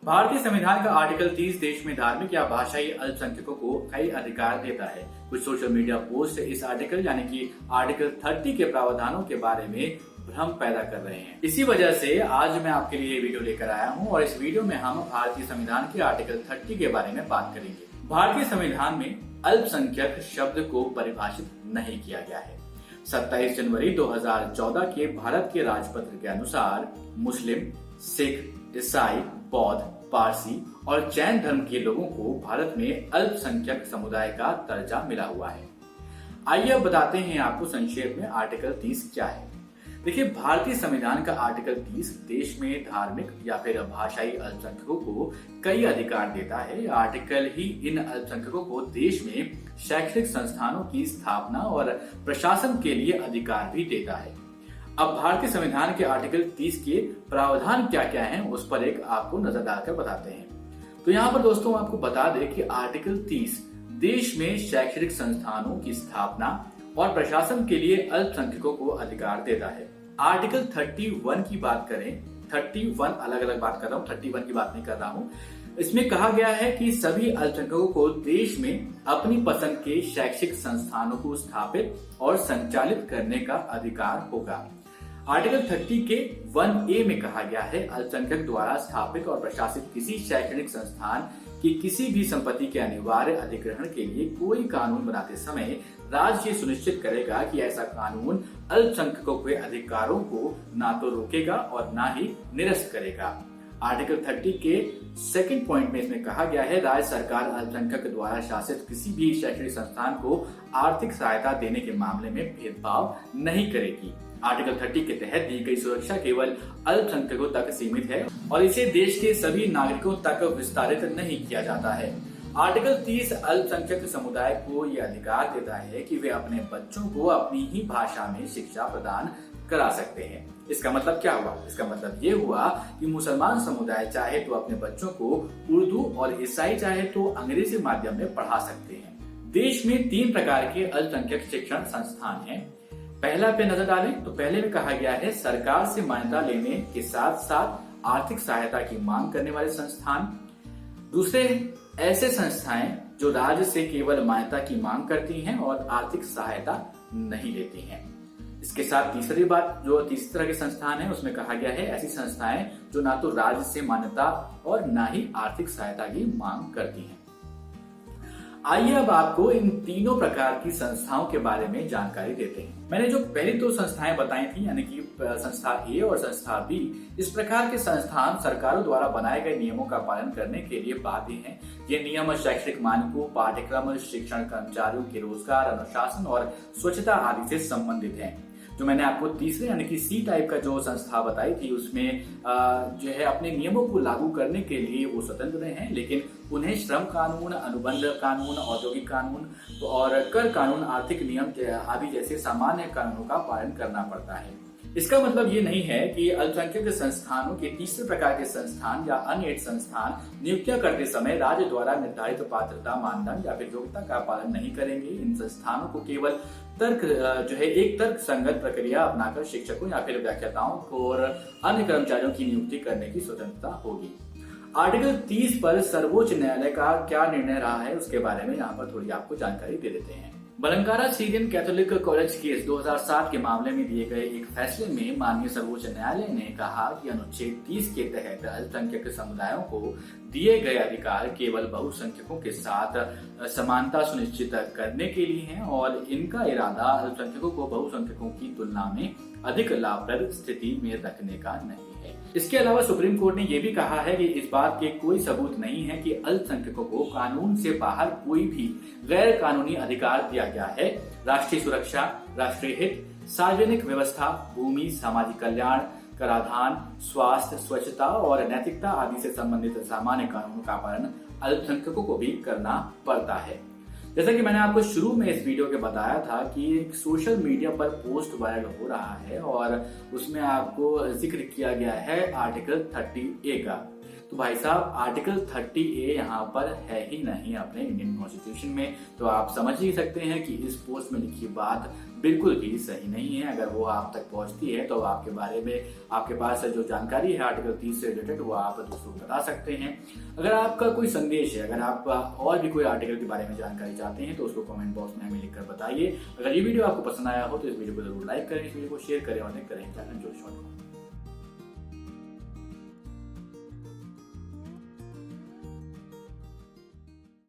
भारतीय संविधान का आर्टिकल 30 देश में धार्मिक या भाषाई अल्पसंख्यकों को कई अधिकार देता है। कुछ सोशल मीडिया पोस्ट इस आर्टिकल यानी कि आर्टिकल 30 के प्रावधानों के बारे में भ्रम पैदा कर रहे हैं। इसी वजह से आज मैं आपके लिए वीडियो लेकर आया हूं और इस वीडियो में हम भारतीय संविधान के आर्टिकल 30 के बारे में बात करेंगे। भारतीय संविधान में अल्पसंख्यक शब्द को परिभाषित नहीं किया गया है। 27 जनवरी 2014 के भारत के राजपत्र के अनुसार मुस्लिम, सिख, ईसाई, बौद्ध, पारसी और जैन धर्म के लोगों को भारत में अल्पसंख्यक समुदाय का दर्जा मिला हुआ है। आइए अब बताते हैं आपको संक्षेप में आर्टिकल 30 क्या है। देखिए, भारतीय संविधान का आर्टिकल 30 देश में धार्मिक या फिर भाषाई अल्पसंख्यकों को कई अधिकार देता है। यह आर्टिकल ही इन अल्पसंख्यकों को देश में शैक्षणिक संस्थानों की स्थापना और प्रशासन के लिए अधिकार भी देता है। अब भारतीय संविधान के आर्टिकल 30 के प्रावधान क्या क्या हैं उस पर एक आपको नजर डालकर बताते हैं। तो यहाँ पर दोस्तों आपको बता दें कि आर्टिकल 30 देश में शैक्षणिक संस्थानों की स्थापना और प्रशासन के लिए अल्पसंख्यकों को अधिकार देता है। आर्टिकल 31 की बात करें, 31 अलग अलग बात कर रहा हूँ, 31 की बात नहीं कर रहा हूँ। इसमें कहा गया है कि सभी अल्पसंख्यकों को देश में अपनी पसंद के शैक्षिक संस्थानों को स्थापित और संचालित करने का अधिकार होगा। आर्टिकल 30 के 1A में कहा गया है, अल्पसंख्यक द्वारा स्थापित और प्रशासित किसी शैक्षणिक संस्थान की किसी भी संपत्ति के अनिवार्य अधिग्रहण के लिए कोई कानून बनाते समय राज्य सुनिश्चित करेगा कि ऐसा कानून अल्पसंख्यकों के अधिकारों को ना तो रोकेगा और ना ही निरस्त करेगा। आर्टिकल 30 के सेकंड पॉइंट में इसमें कहा गया है, राज्य सरकार अल्पसंख्यक द्वारा शासित किसी भी शैक्षणिक संस्थान को आर्थिक सहायता देने के मामले में भेदभाव नहीं करेगी। आर्टिकल 30 के तहत दी गई सुरक्षा केवल अल्पसंख्यकों तक सीमित है और इसे देश के सभी नागरिकों तक विस्तारित नहीं किया जाता है। आर्टिकल 30 अल्पसंख्यक समुदाय को यह अधिकार देता है कि वे अपने बच्चों को अपनी ही भाषा में शिक्षा प्रदान करा सकते हैं। इसका मतलब क्या हुआ? इसका मतलब ये हुआ कि मुसलमान समुदाय चाहे तो अपने बच्चों को उर्दू और ईसाई चाहे तो अंग्रेजी माध्यम में पढ़ा सकते हैं। देश में 3 प्रकार के अल्पसंख्यक शिक्षण संस्थान हैं। पहला पे नजर डालें तो पहले में कहा गया है, सरकार से मान्यता लेने के साथ साथ आर्थिक सहायता की मांग करने वाले संस्थान। दूसरे, ऐसे संस्थाएं जो राज्य से केवल मान्यता की मांग करती हैं और आर्थिक सहायता नहीं देती हैं। इसके साथ तीसरी तरह के संस्थान है उसमें कहा गया है, ऐसी संस्थाएं जो ना तो राज्य से मान्यता और ना ही आर्थिक सहायता की मांग करती हैं। आइए अब आपको इन तीनों प्रकार की संस्थाओं के बारे में जानकारी देते हैं। मैंने जो पहली 2 संस्थाएं बताई थी यानी कि संस्था ए और संस्था बी, इस प्रकार के संस्थान सरकारों द्वारा बनाए गए नियमों का पालन करने के लिए बाध्य हैं। ये नियम शैक्षणिक मानकों, पाठ्यक्रम, शिक्षण कर्मचारियों के रोजगार, अनुशासन और स्वच्छता आदि से संबंधित हैं। जो मैंने आपको तीसरे यानी कि सी टाइप का जो संस्था बताई थी उसमें जो है अपने नियमों को लागू करने के लिए वो स्वतंत्र हैं, लेकिन उन्हें श्रम कानून, अनुबंध कानून, औद्योगिक कानून और कर कानून, आर्थिक नियम आदि जैसे सामान्य कानूनों का पालन करना पड़ता है। इसका मतलब ये नहीं है कि अल्पसंख्यक संस्थानों के तीसरे प्रकार के संस्थान या अनएड संस्थान नियुक्तियां करते समय राज्य द्वारा निर्धारित पात्रता मानदंड या फिर योग्यता का पालन नहीं करेंगे। इन संस्थानों को केवल एक तर्क संगत प्रक्रिया अपनाकर शिक्षकों या फिर व्याख्याताओं और अन्य कर्मचारियों की नियुक्ति करने की स्वतंत्रता होगी। आर्टिकल 30 पर सर्वोच्च न्यायालय का क्या निर्णय रहा है उसके बारे में यहाँ पर थोड़ी आपको जानकारी दे देते हैं। बलंकारा सीरियन कैथोलिक कॉलेज केस 2007 के मामले में दिए गए एक फैसले में माननीय सर्वोच्च न्यायालय ने कहा कि अनुच्छेद 30 के तहत अल्पसंख्यक समुदायों को दिए गए अधिकार केवल बहुसंख्यकों के साथ समानता सुनिश्चित करने के लिए हैं और इनका इरादा अल्पसंख्यकों को बहुसंख्यकों की तुलना में अधिक लाभप्रद स्थिति में रखने का नहीं है। इसके अलावा सुप्रीम कोर्ट ने यह भी कहा है कि इस बात के कोई सबूत नहीं है कि अल्पसंख्यकों को कानून से बाहर कोई भी गैर कानूनी अधिकार दिया गया है। राष्ट्रीय सुरक्षा, राष्ट्रीय हित, सार्वजनिक व्यवस्था, भूमि, सामाजिक कल्याण, कराधान, स्वास्थ्य, स्वच्छता और नैतिकता आदि से संबंधित सामान्य कानूनों का पालन अल्पसंख्यकों को भी करना पड़ता है। जैसा कि मैंने आपको शुरू में इस वीडियो के बताया था कि एक सोशल मीडिया पर पोस्ट वायरल हो रहा है और उसमें आपको जिक्र किया गया है आर्टिकल 30A का। तो भाई साहब आर्टिकल 30A यहाँ पर है ही नहीं अपने इंडियन कॉन्स्टिट्यूशन में। तो आप समझ ही सकते हैं कि इस पोस्ट में लिखी बात बिल्कुल भी सही नहीं है। अगर वो आप तक पहुंचती है तो आपके बारे में आपके पास जो जानकारी है आर्टिकल 30 से रिलेटेड वो आप दूसरों को बता सकते हैं। अगर आपका कोई संदेश है, अगर आप और भी कोई आर्टिकल के बारे में जानकारी चाहते हैं तो उसको कमेंट बॉक्स में हमें लिखकर बताइए। अगर ये वीडियो आपको पसंद आया हो तो इस वीडियो को जरूर लाइक करें, इस वीडियो को शेयर करें और करें चैनल जो शॉर्ट।